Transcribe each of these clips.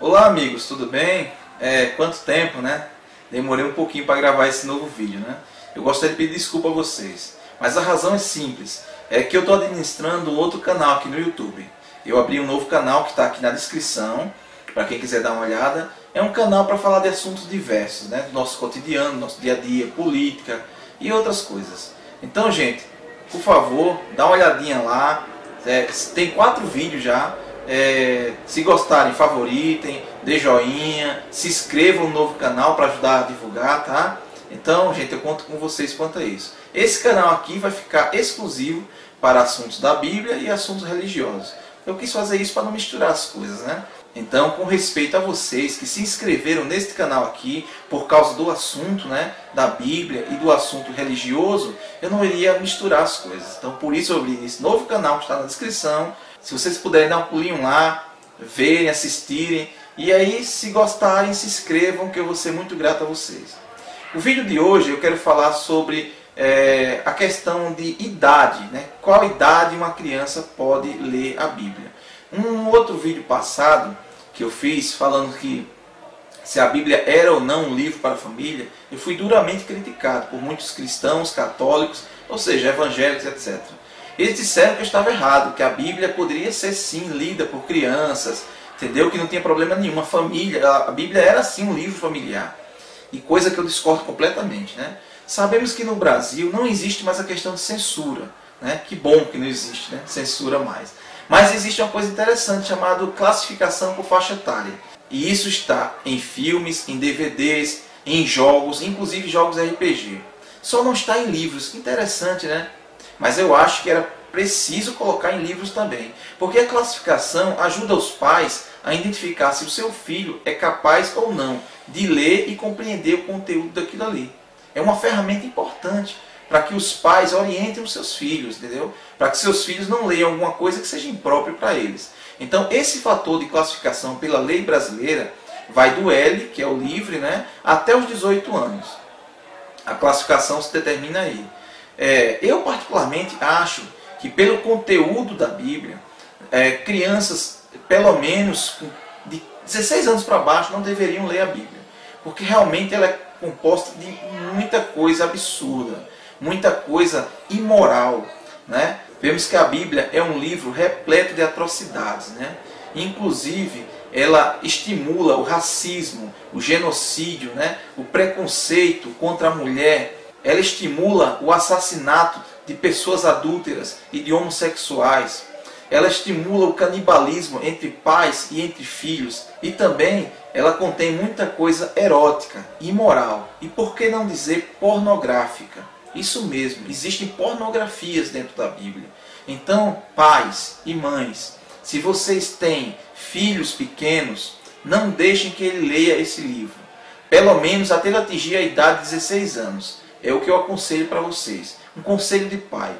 Olá amigos, tudo bem? Quanto tempo, né? Demorei um pouquinho para gravar esse novo vídeo, né? Eu gostaria de pedir desculpa a vocês, mas a razão é simples, é que eu estou administrando outro canal aqui no YouTube. Eu abri um novo canal que está aqui na descrição, para quem quiser dar uma olhada. É um canal para falar de assuntos diversos, né? Do nosso cotidiano, do nosso dia a dia, política e outras coisas. Então, gente, por favor, dá uma olhadinha lá. Tem 4 vídeos já. Se gostarem, favoritem, dê joinha, se inscrevam no novo canal para ajudar a divulgar, tá? Então, gente, eu conto com vocês quanto a isso. Esse canal aqui vai ficar exclusivo para assuntos da Bíblia e assuntos religiosos. Eu quis fazer isso para não misturar as coisas, né? Então, com respeito a vocês que se inscreveram neste canal aqui por causa do assunto, né, da Bíblia e do assunto religioso, eu não iria misturar as coisas. Então, por isso eu abri esse novo canal que está na descrição. Se vocês puderem dar um pulinho lá, verem, assistirem, e aí, se gostarem, se inscrevam, que eu vou ser muito grato a vocês. O vídeo de hoje eu quero falar sobre a questão de idade, né? Qual idade uma criança pode ler a Bíblia. Um outro vídeo passado que eu fiz falando que se a Bíblia era ou não um livro para a família, eu fui duramente criticado por muitos cristãos, católicos, ou seja, evangélicos, etc. Eles disseram que eu estava errado, que a Bíblia poderia ser sim lida por crianças, entendeu? Que não tinha problema nenhum. A Bíblia era sim um livro familiar. E coisa que eu discordo completamente, né? Sabemos que no Brasil não existe mais a questão de censura, né? Que bom que não existe, né? Censura mais. Mas existe uma coisa interessante chamada classificação por faixa etária. E isso está em filmes, em DVDs, em jogos, inclusive jogos RPG. Só não está em livros. Interessante, né? Mas eu acho que era preciso colocar em livros também. Porque a classificação ajuda os pais a identificar se o seu filho é capaz ou não de ler e compreender o conteúdo daquilo ali. É uma ferramenta importante para que os pais orientem os seus filhos, entendeu? Para que seus filhos não leiam alguma coisa que seja imprópria para eles. Então, esse fator de classificação pela lei brasileira vai do L, que é o livre, né, até os 18 anos. A classificação se determina aí. Eu particularmente acho que pelo conteúdo da Bíblia, crianças pelo menos de 16 anos para baixo não deveriam ler a Bíblia. Porque realmente ela é composta de muita coisa absurda, muita coisa imoral, né? Vemos que a Bíblia é um livro repleto de atrocidades, né? Inclusive, ela estimula o racismo, o genocídio, né? O preconceito contra a mulher. Ela estimula o assassinato de pessoas adúlteras e de homossexuais. Ela estimula o canibalismo entre pais e entre filhos. E também ela contém muita coisa erótica, imoral e, por que não dizer, pornográfica. Isso mesmo, existem pornografias dentro da Bíblia. Então, pais e mães, se vocês têm filhos pequenos, não deixem que ele leia esse livro. Pelo menos até ele atingir a idade de 16 anos. É o que eu aconselho para vocês. Um conselho de pai.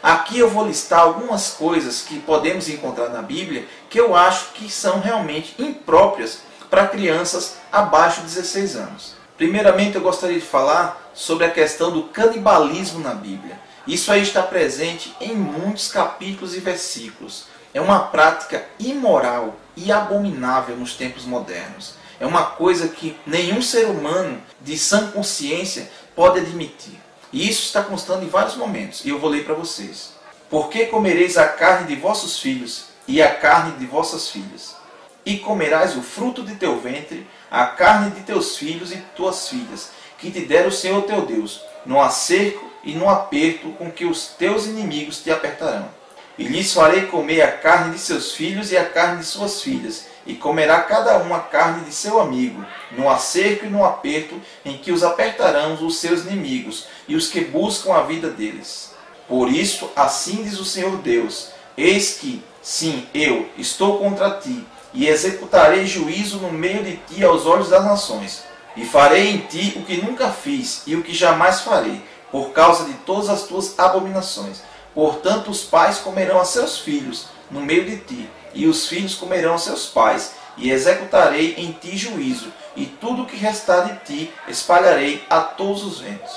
Aqui eu vou listar algumas coisas que podemos encontrar na Bíblia que eu acho que são realmente impróprias para crianças abaixo de 16 anos. Primeiramente, eu gostaria de falar sobre a questão do canibalismo na Bíblia. Isso aí está presente em muitos capítulos e versículos. É uma prática imoral e abominável nos tempos modernos. É uma coisa que nenhum ser humano de sã consciência pode admitir. E isso está constando em vários momentos. E eu vou ler para vocês. Por que comereis a carne de vossos filhos e a carne de vossas filhas? E comerás o fruto de teu ventre, a carne de teus filhos e tuas filhas, que te der o Senhor teu Deus, no acerco e no aperto com que os teus inimigos te apertarão. E lhes farei comer a carne de seus filhos e a carne de suas filhas, e comerá cada um a carne de seu amigo, no acerco e no aperto em que os apertarão os seus inimigos, e os que buscam a vida deles. Por isso, assim diz o Senhor Deus, eis que, sim, eu estou contra ti, e executarei juízo no meio de ti aos olhos das nações, e farei em ti o que nunca fiz, e o que jamais farei, por causa de todas as tuas abominações. Portanto, os pais comerão a seus filhos no meio de ti, e os filhos comerão a seus pais, e executarei em ti juízo, e tudo o que restar de ti espalharei a todos os ventos.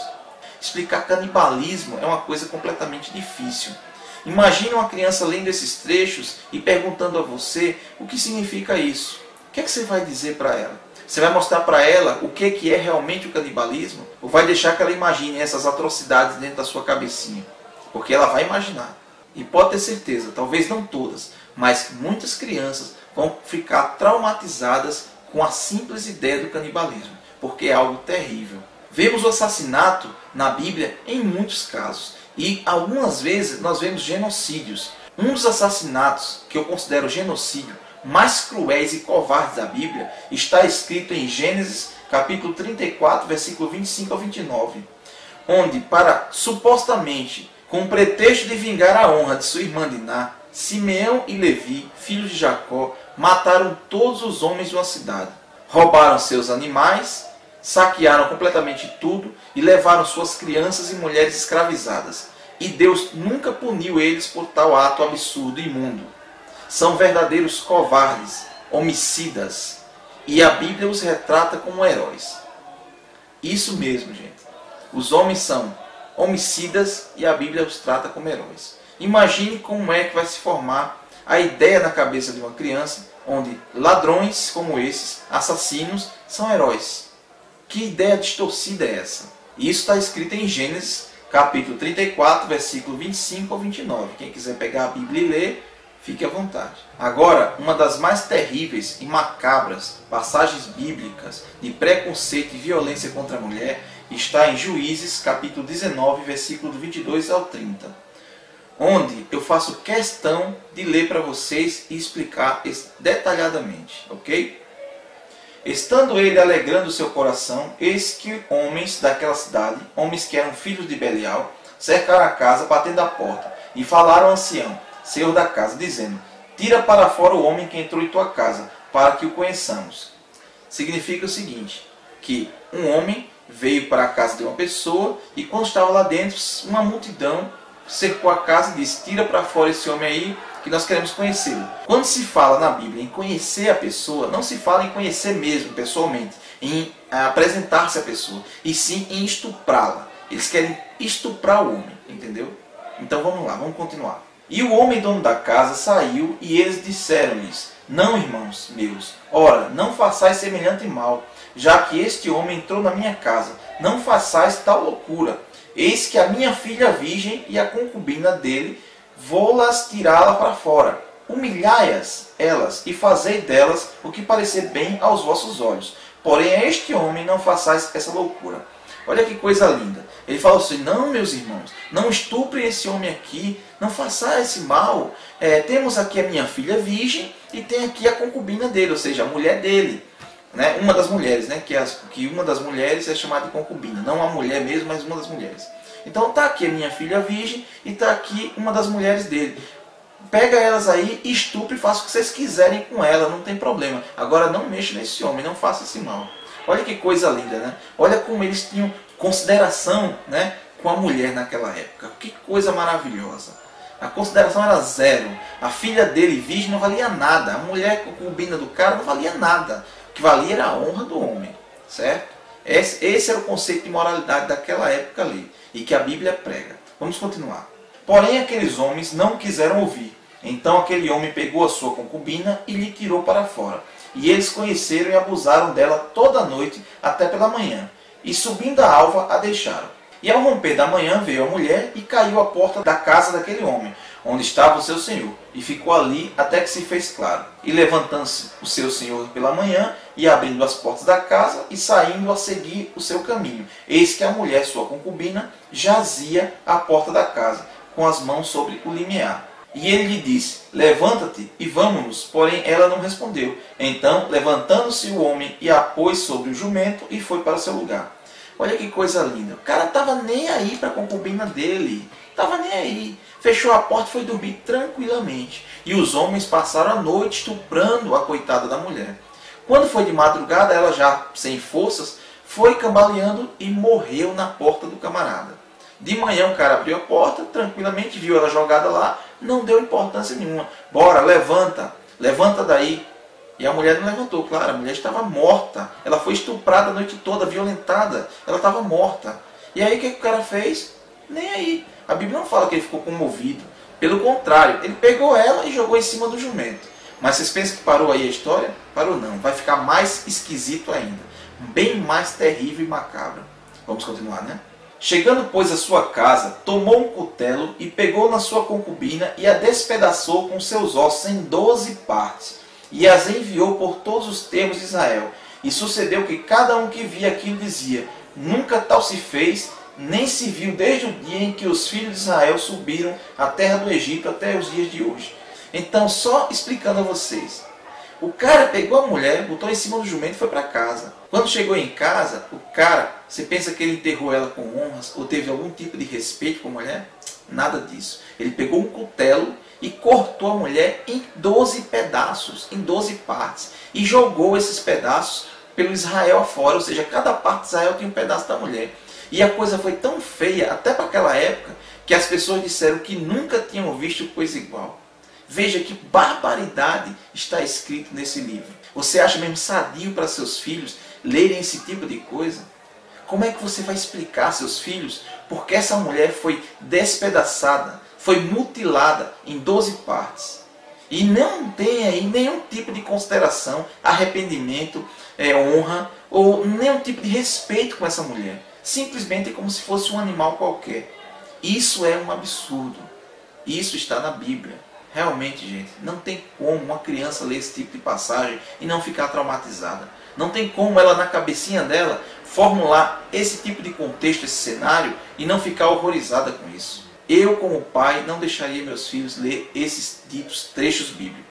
Explicar canibalismo é uma coisa completamente difícil. Imagine uma criança lendo esses trechos e perguntando a você o que significa isso. O que é que você vai dizer para ela? Você vai mostrar para ela o que é realmente o canibalismo? Ou vai deixar que ela imagine essas atrocidades dentro da sua cabecinha? Porque ela vai imaginar. E pode ter certeza, talvez não todas, mas muitas crianças vão ficar traumatizadas com a simples ideia do canibalismo, porque é algo terrível. Vemos o assassinato na Bíblia em muitos casos, e algumas vezes nós vemos genocídios. Um dos assassinatos que eu considero genocídio mais cruéis e covardes da Bíblia está escrito em Gênesis capítulo 34, versículo 25 ao 29, onde, para supostamente com o pretexto de vingar a honra de sua irmã Diná, Simeão e Levi, filhos de Jacó, mataram todos os homens de uma cidade. Roubaram seus animais, saquearam completamente tudo e levaram suas crianças e mulheres escravizadas. E Deus nunca puniu eles por tal ato absurdo e imundo. São verdadeiros covardes, homicidas, e a Bíblia os retrata como heróis. Isso mesmo, gente. Os homens são homicidas e a Bíblia os trata como heróis. Imagine como é que vai se formar a ideia na cabeça de uma criança onde ladrões como esses, assassinos, são heróis. Que ideia distorcida é essa? Isso está escrito em Gênesis capítulo 34, versículo 25 ao 29. Quem quiser pegar a Bíblia e ler, fique à vontade. Agora, uma das mais terríveis e macabras passagens bíblicas de preconceito e violência contra a mulher está em Juízes, capítulo 19, versículo 22 ao 30, onde eu faço questão de ler para vocês e explicar detalhadamente, ok? Estando ele alegrando seu coração, eis que homens daquela cidade, homens que eram filhos de Belial, cercaram a casa, batendo à porta, e falaram ao ancião, senhor da casa, dizendo: tira para fora o homem que entrou em tua casa, para que o conheçamos. Significa o seguinte, que um homem veio para a casa de uma pessoa, e quando estava lá dentro, uma multidão cercou a casa e disse: tira para fora esse homem aí, que nós queremos conhecê-lo. Quando se fala na Bíblia em conhecer a pessoa, não se fala em conhecer mesmo, pessoalmente, em apresentar-se à pessoa, e sim em estuprá-la. Eles querem estuprar o homem, entendeu? Então vamos lá, vamos continuar. E o homem dono da casa saiu, e eles disseram-lhes: não, irmãos meus, ora, não façais semelhante mal, já que este homem entrou na minha casa, não façais tal loucura. Eis que a minha filha virgem e a concubina dele, vou-las tirá-la para fora. Humilhai-as elas e fazei delas o que parecer bem aos vossos olhos. Porém a este homem não façais essa loucura. Olha que coisa linda. Ele falou assim: não, meus irmãos, não estuprem esse homem aqui, não façais esse mal. Temos aqui a minha filha virgem e tem aqui a concubina dele, ou seja, a mulher dele. Né? Uma das mulheres, né? que uma das mulheres é chamada de concubina. Não a mulher mesmo, mas uma das mulheres. Então está aqui a minha filha virgem e está aqui uma das mulheres dele. Pega elas aí, estupre e faça o que vocês quiserem com ela, não tem problema. Agora não mexa nesse homem, não faça esse mal. Olha que coisa linda, né? Olha como eles tinham consideração, né, com a mulher naquela época. Que coisa maravilhosa. A consideração era zero. A filha dele, virgem, não valia nada. A mulher concubina do cara não valia nada. O que valia era a honra do homem, certo? Esse era o conceito de moralidade daquela época ali, e que a Bíblia prega. Vamos continuar. Porém aqueles homens não quiseram ouvir. Então aquele homem pegou a sua concubina e lhe tirou para fora. E eles conheceram e abusaram dela toda a noite até pela manhã. E subindo a alva, a deixaram. E ao romper da manhã veio a mulher e caiu à porta da casa daquele homem, onde estava o seu senhor, e ficou ali até que se fez claro. E levantando-se o seu senhor pela manhã, e abrindo as portas da casa, e saindo a seguir o seu caminho, eis que a mulher, sua concubina, jazia à porta da casa, com as mãos sobre o limiar. E ele lhe disse: levanta-te e vamos-nos. Porém ela não respondeu. Então, levantando-se o homem, e a pôs sobre o jumento, e foi para o seu lugar. Olha que coisa linda. O cara estava nem aí para a concubina dele. Estava nem aí. Fechou a porta e foi dormir tranquilamente. E os homens passaram a noite estuprando a coitada da mulher. Quando foi de madrugada, ela já sem forças, foi cambaleando e morreu na porta do camarada. De manhã o cara abriu a porta, tranquilamente, viu ela jogada lá, não deu importância nenhuma. Bora, levanta, levanta daí. E a mulher não levantou, claro, a mulher estava morta. Ela foi estuprada a noite toda, violentada. Ela estava morta. E aí o que o cara fez? Nem aí. A Bíblia não fala que ele ficou comovido. Pelo contrário, ele pegou ela e jogou em cima do jumento. Mas vocês pensam que parou aí a história? Parou não, vai ficar mais esquisito ainda, bem mais terrível e macabro. Vamos continuar, né? Chegando, pois, à sua casa, tomou um cutelo e pegou na sua concubina e a despedaçou com seus ossos em 12 partes, e as enviou por todos os termos de Israel. E sucedeu que cada um que via aquilo dizia: nunca tal se fez, nem se viu desde o dia em que os filhos de Israel subiram à terra do Egito até os dias de hoje. Então, só explicando a vocês, o cara pegou a mulher, botou em cima do jumento e foi para casa. Quando chegou em casa, o cara, você pensa que ele enterrou ela com honras ou teve algum tipo de respeito com a mulher? Nada disso. Ele pegou um cutelo e cortou a mulher em 12 pedaços, em 12 partes, e jogou esses pedaços pelo Israel afora, ou seja, cada parte de Israel tinha um pedaço da mulher. E a coisa foi tão feia, até para aquela época, que as pessoas disseram que nunca tinham visto coisa igual. Veja que barbaridade está escrito nesse livro. Você acha mesmo sadio para seus filhos lerem esse tipo de coisa? Como é que você vai explicar a seus filhos porque essa mulher foi despedaçada, foi mutilada em 12 partes? E não tem aí nenhum tipo de consideração, arrependimento, honra ou nenhum tipo de respeito com essa mulher. Simplesmente é como se fosse um animal qualquer. Isso é um absurdo. Isso está na Bíblia. Realmente, gente, não tem como uma criança ler esse tipo de passagem e não ficar traumatizada. Não tem como ela, na cabecinha dela, formular esse tipo de contexto, esse cenário, e não ficar horrorizada com isso. Eu, como pai, não deixaria meus filhos ler esses ditos trechos bíblicos.